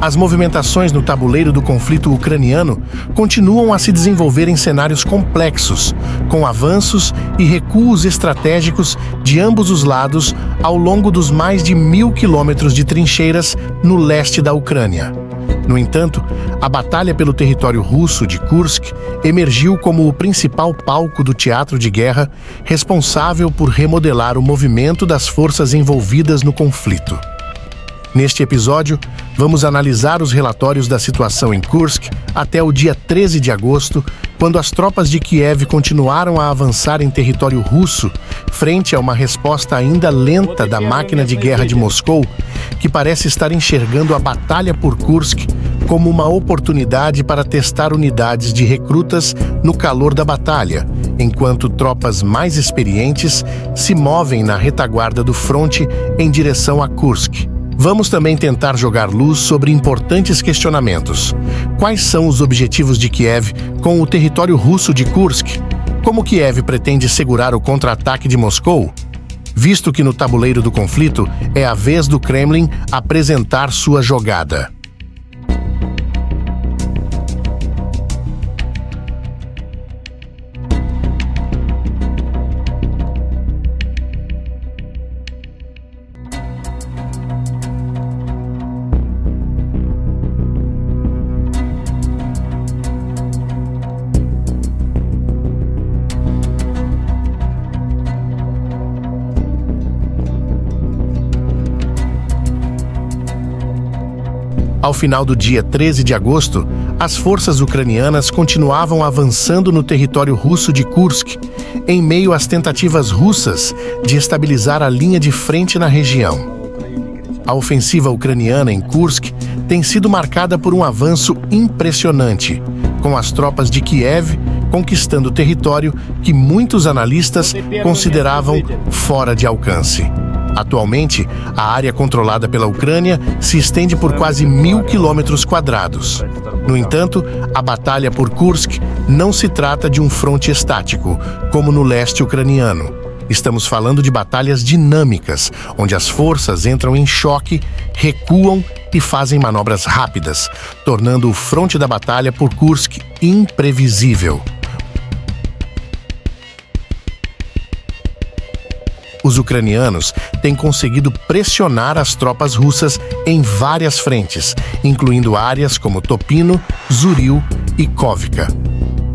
As movimentações no tabuleiro do conflito ucraniano continuam a se desenvolver em cenários complexos, com avanços e recuos estratégicos de ambos os lados ao longo dos mais de 1.000 quilômetros de trincheiras no leste da Ucrânia. No entanto, a batalha pelo território russo de Kursk emergiu como o principal palco do teatro de guerra, responsável por remodelar o movimento das forças envolvidas no conflito. Neste episódio, vamos analisar os relatórios da situação em Kursk até o dia 13 de agosto, quando as tropas de Kiev continuaram a avançar em território russo, frente a uma resposta ainda lenta da máquina de guerra de Moscou, que parece estar enxergando a batalha por Kursk como uma oportunidade para testar unidades de recrutas no calor da batalha, enquanto tropas mais experientes se movem na retaguarda do fronte em direção a Kursk. Vamos também tentar jogar luz sobre importantes questionamentos. Quais são os objetivos de Kiev com o território russo de Kursk? Como Kiev pretende segurar o contra-ataque de Moscou? Visto que no tabuleiro do conflito é a vez do Kremlin apresentar sua jogada. Ao final do dia 13 de agosto, as forças ucranianas continuavam avançando no território russo de Kursk, em meio às tentativas russas de estabilizar a linha de frente na região. A ofensiva ucraniana em Kursk tem sido marcada por um avanço impressionante, com as tropas de Kiev conquistando território que muitos analistas consideravam fora de alcance. Atualmente, a área controlada pela Ucrânia se estende por quase 1.000 quilômetros quadrados. No entanto, a batalha por Kursk não se trata de um fronte estático, como no leste ucraniano. Estamos falando de batalhas dinâmicas, onde as forças entram em choque, recuam e fazem manobras rápidas, tornando o fronte da batalha por Kursk imprevisível. Os ucranianos têm conseguido pressionar as tropas russas em várias frentes, incluindo áreas como Topino, Zuril e Kovka.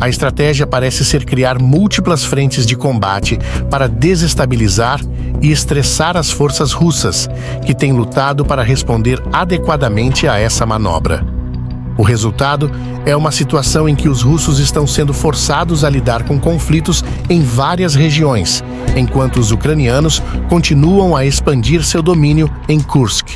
A estratégia parece ser criar múltiplas frentes de combate para desestabilizar e estressar as forças russas, que têm lutado para responder adequadamente a essa manobra. O resultado é uma situação em que os russos estão sendo forçados a lidar com conflitos em várias regiões, enquanto os ucranianos continuam a expandir seu domínio em Kursk.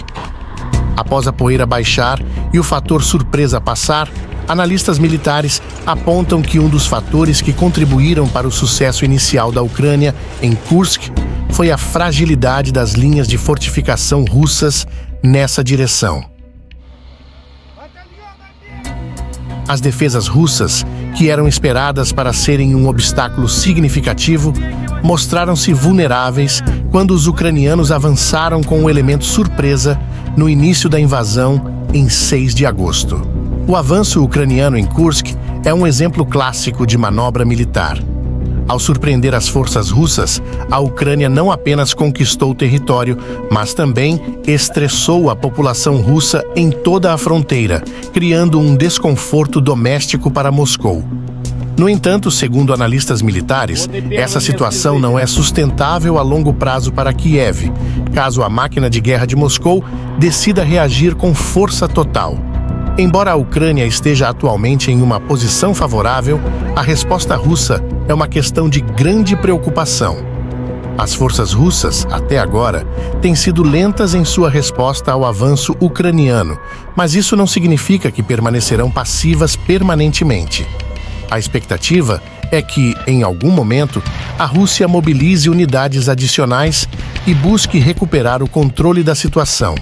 Após a poeira baixar e o fator surpresa passar, analistas militares apontam que um dos fatores que contribuíram para o sucesso inicial da Ucrânia em Kursk foi a fragilidade das linhas de fortificação russas nessa direção. As defesas russas, que eram esperadas para serem um obstáculo significativo, mostraram-se vulneráveis quando os ucranianos avançaram com o elemento surpresa no início da invasão em 6 de agosto. O avanço ucraniano em Kursk é um exemplo clássico de manobra militar. Ao surpreender as forças russas, a Ucrânia não apenas conquistou o território, mas também estressou a população russa em toda a fronteira, criando um desconforto doméstico para Moscou. No entanto, segundo analistas militares, essa situação não é sustentável a longo prazo para Kiev, caso a máquina de guerra de Moscou decida reagir com força total. Embora a Ucrânia esteja atualmente em uma posição favorável, a resposta russa é uma questão de grande preocupação. As forças russas, até agora, têm sido lentas em sua resposta ao avanço ucraniano, mas isso não significa que permanecerão passivas permanentemente. A expectativa é que, em algum momento, a Rússia mobilize unidades adicionais e busque recuperar o controle da situação.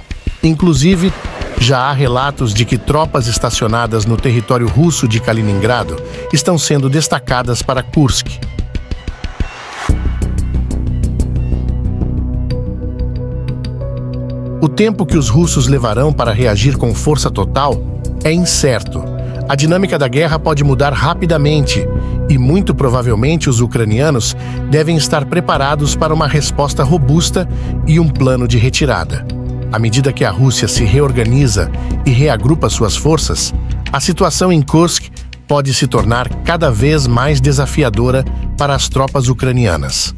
Inclusive, já há relatos de que tropas estacionadas no território russo de Kaliningrado estão sendo destacadas para Kursk. O tempo que os russos levarão para reagir com força total é incerto. A dinâmica da guerra pode mudar rapidamente e, muito provavelmente, os ucranianos devem estar preparados para uma resposta robusta e um plano de retirada. À medida que a Rússia se reorganiza e reagrupa suas forças, a situação em Kursk pode se tornar cada vez mais desafiadora para as tropas ucranianas.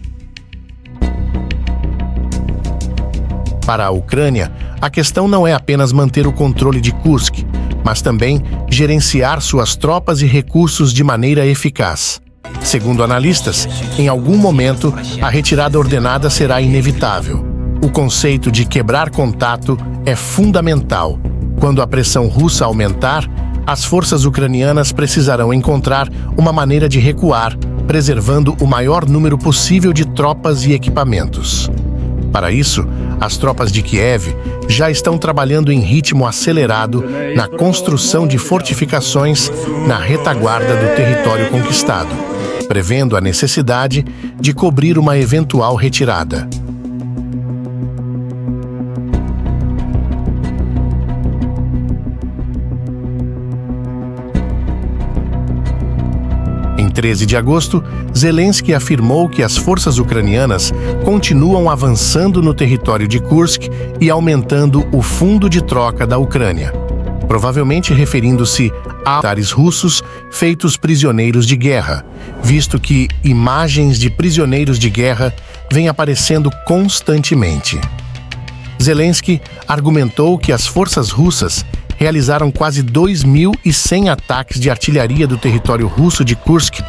Para a Ucrânia, a questão não é apenas manter o controle de Kursk, mas também gerenciar suas tropas e recursos de maneira eficaz. Segundo analistas, em algum momento, a retirada ordenada será inevitável. O conceito de quebrar contato é fundamental. Quando a pressão russa aumentar, as forças ucranianas precisarão encontrar uma maneira de recuar, preservando o maior número possível de tropas e equipamentos. Para isso, as tropas de Kiev já estão trabalhando em ritmo acelerado na construção de fortificações na retaguarda do território conquistado, prevendo a necessidade de cobrir uma eventual retirada. Em 13 de agosto, Zelensky afirmou que as forças ucranianas continuam avançando no território de Kursk e aumentando o fundo de troca da Ucrânia, provavelmente referindo-se a militares russos feitos prisioneiros de guerra, visto que imagens de prisioneiros de guerra vêm aparecendo constantemente. Zelensky argumentou que as forças russas realizaram quase 2.100 ataques de artilharia do território russo de Kursk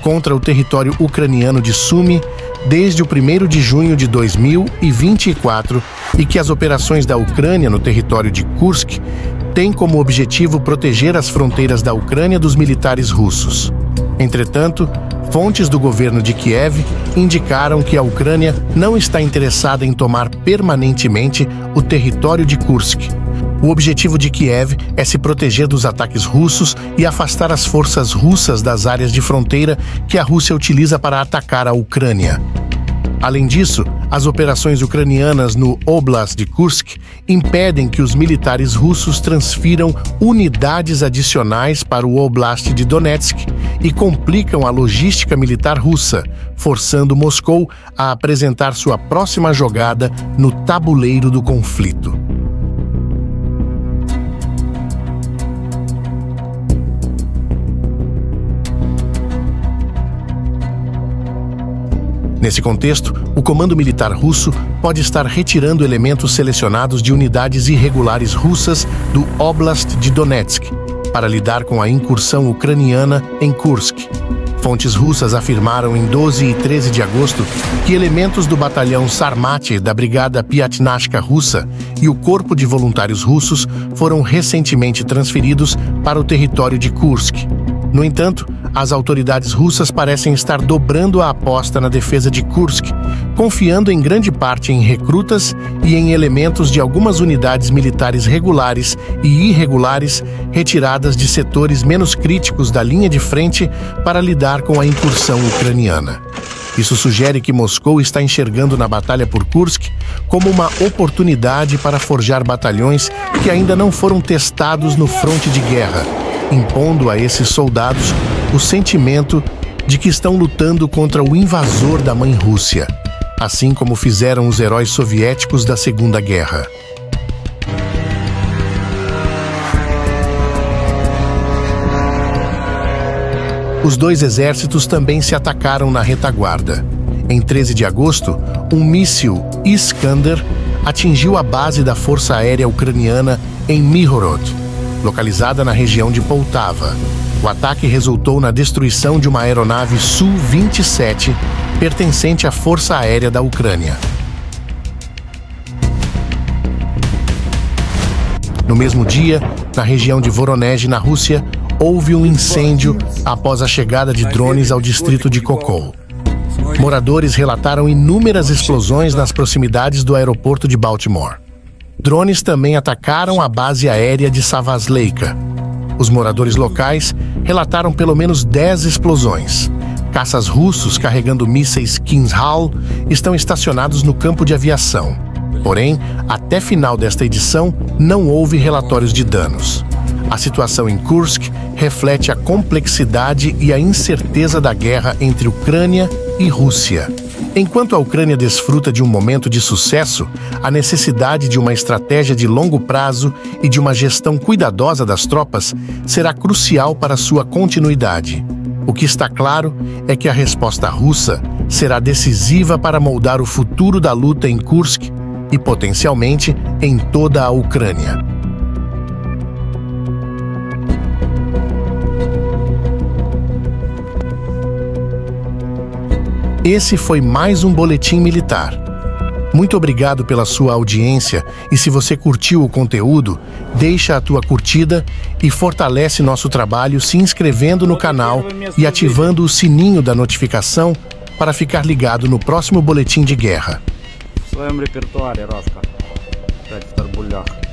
contra o território ucraniano de Sumy desde o 1º de junho de 2024 e que as operações da Ucrânia no território de Kursk têm como objetivo proteger as fronteiras da Ucrânia dos militares russos. Entretanto, fontes do governo de Kiev indicaram que a Ucrânia não está interessada em tomar permanentemente o território de Kursk. O objetivo de Kiev é se proteger dos ataques russos e afastar as forças russas das áreas de fronteira que a Rússia utiliza para atacar a Ucrânia. Além disso, as operações ucranianas no Oblast de Kursk impedem que os militares russos transfiram unidades adicionais para o Oblast de Donetsk e complicam a logística militar russa, forçando Moscou a apresentar sua próxima jogada no tabuleiro do conflito. Nesse contexto, o comando militar russo pode estar retirando elementos selecionados de unidades irregulares russas do Oblast de Donetsk para lidar com a incursão ucraniana em Kursk. Fontes russas afirmaram em 12 e 13 de agosto que elementos do batalhão Sarmat da Brigada Piatnashka russa e o Corpo de Voluntários russos foram recentemente transferidos para o território de Kursk. No entanto, as autoridades russas parecem estar dobrando a aposta na defesa de Kursk, confiando em grande parte em recrutas e em elementos de algumas unidades militares regulares e irregulares retiradas de setores menos críticos da linha de frente para lidar com a incursão ucraniana. Isso sugere que Moscou está enxergando na batalha por Kursk como uma oportunidade para forjar batalhões que ainda não foram testados no fronte de guerra, impondo a esses soldados o sentimento de que estão lutando contra o invasor da mãe Rússia, assim como fizeram os heróis soviéticos da Segunda Guerra. Os dois exércitos também se atacaram na retaguarda. Em 13 de agosto, um míssil Iskander atingiu a base da Força Aérea Ucraniana em Mihorod, localizada na região de Poltava. O ataque resultou na destruição de uma aeronave Su-27 pertencente à Força Aérea da Ucrânia. No mesmo dia, na região de Voronezh, na Rússia, houve um incêndio após a chegada de drones ao distrito de Kokol. Moradores relataram inúmeras explosões nas proximidades do aeroporto de Baltimore. Drones também atacaram a base aérea de Savazleika. Os moradores locais relataram pelo menos 10 explosões. Caças russos carregando mísseis Kinzhal estão estacionados no campo de aviação. Porém, até final desta edição, não houve relatórios de danos. A situação em Kursk reflete a complexidade e a incerteza da guerra entre Ucrânia e Rússia. Enquanto a Ucrânia desfruta de um momento de sucesso, a necessidade de uma estratégia de longo prazo e de uma gestão cuidadosa das tropas será crucial para sua continuidade. O que está claro é que a resposta russa será decisiva para moldar o futuro da luta em Kursk e, potencialmente, em toda a Ucrânia. Esse foi mais um Boletim Militar. Muito obrigado pela sua audiência e se você curtiu o conteúdo, deixa a tua curtida e fortalece nosso trabalho se inscrevendo no canal e ativando o sininho da notificação para ficar ligado no próximo Boletim de Guerra. В своем репертуаре Раска, 5 в Тарбулях.